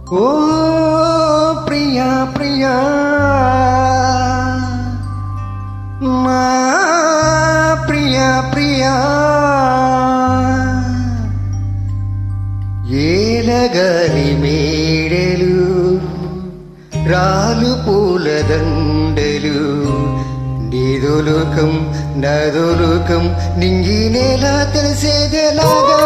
ఓ ప్రియా ప్రియా మా ప్రియా ప్రియా ఏలగాలి మేడలు రాలు పూలదండలు నీదొలుకం నాదొలుకం నింగి నేల తెలిసేదేలాగా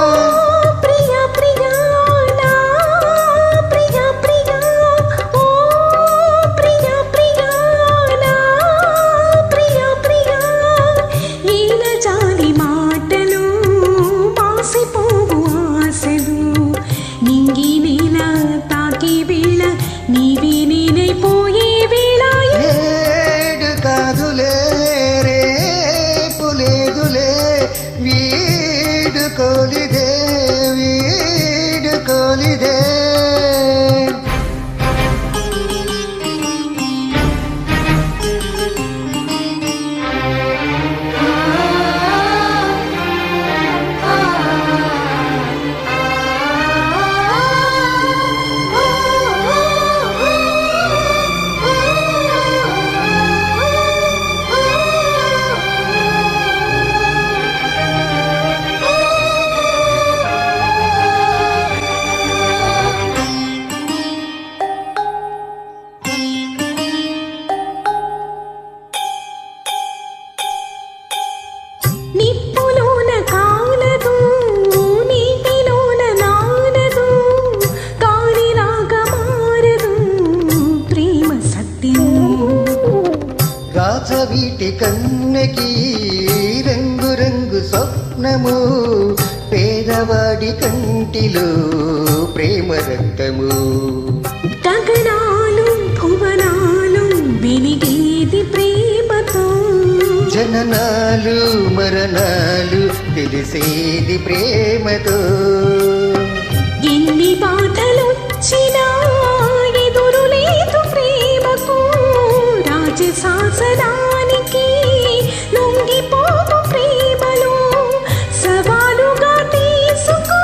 వీడుకోలిదే వీడుకోలిదే వీటి కన్నకి రంగు రంగు స్వప్నము పేదవాడి కంటిలో ప్రేమ రక్తము గగనాలు భువనాలు వెలిగేది ప్రేమతో జననాలు మరణాలు తెలిసేది ప్రేమతో ఎన్ని బాధలొచ్చినా ఎదురు లేదు ప్రేమకు రాజశాసనానికి లొంగిపోవు ప్రేమలో సవాలుగా తీసుకో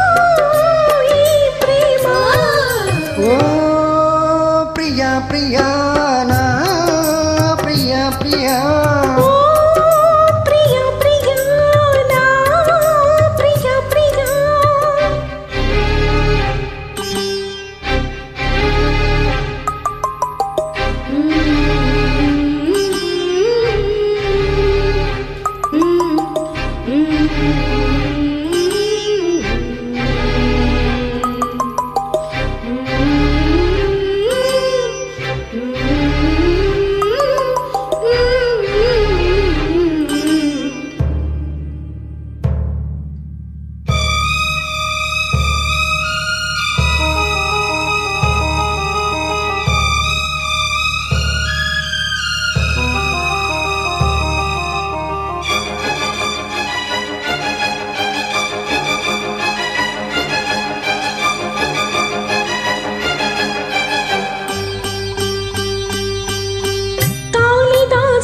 ఈ ప్రేమ. ఓ ప్రియా ప్రియా నా ప్రియా ప్రియా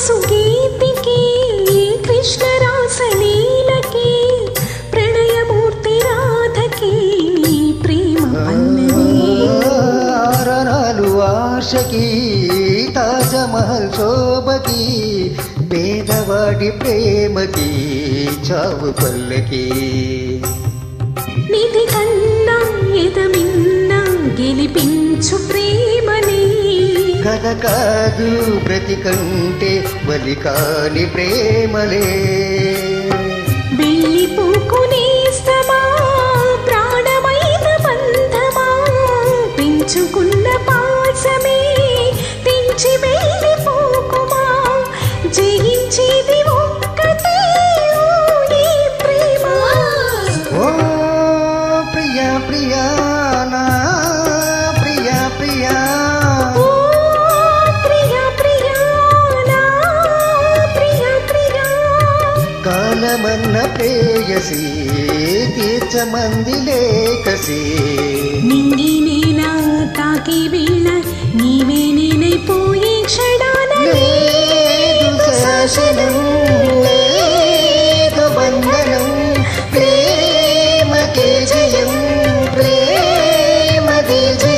సుగీతికి కృష్ణ రాసలీలకి ప్రణయమూర్తి రాధకి ప్రేమ పల్లవి ఆశకి తాజమహల్ శోభకి పేదవాడి ప్రేమకి చావు పల్లకి నిధి కన్నా ఎదమిన్నా గెలిపించు ప్రేమని కథ కాదు బ్రతికంటే బలి కాని ప్రేమలే వెళ్ళిపోకునేస్తమా ప్రాణమైన బంధమా పెంచుకున్న పాసమే తెంచి వెళ్ళిపోకుమా జయించేది ఒక్కటే ఈ ప్రేమ. ఓ ప్రియా ప్రియా నా ప్రియా ప్రియా కాలమన్న ప్రేయసి తీర్చమంది లేకసి నింగి నేల తాకి వీళ్ళ నీవే నేనైపోయే క్షణాన లేదు శాసనం లేదు బంధనం ప్రేమకే జయం ప్రేమదే జయం.